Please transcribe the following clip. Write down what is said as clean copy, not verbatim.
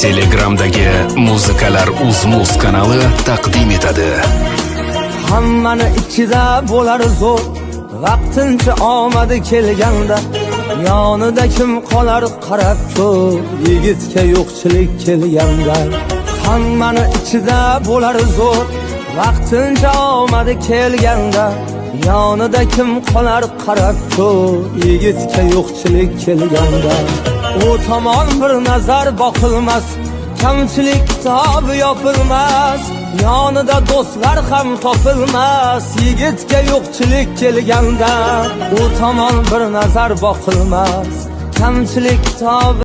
Telegramdagi Muzikalar Uz-Muz kanali taqdim etadi. Hammani ichida bo'lar zo'r, vaqtincha omadi kelganda, yonida kim qolar qarab ko'r, yigitga yo'qchilik kelganda. Hammani ichida bo'lar zo'r, vaqtincha omadi kelganda, yonida kim qolar qarab ko'r, yigitga yo'qchilik kelganda. U tomon bir nazar boqilmas, kamchilik kitobi yopilmas, yonida do'stlar ham topilmas, yigitga yo'qchilik kelganda. U tomon bir nazar boqilmas, kamchilik kitobi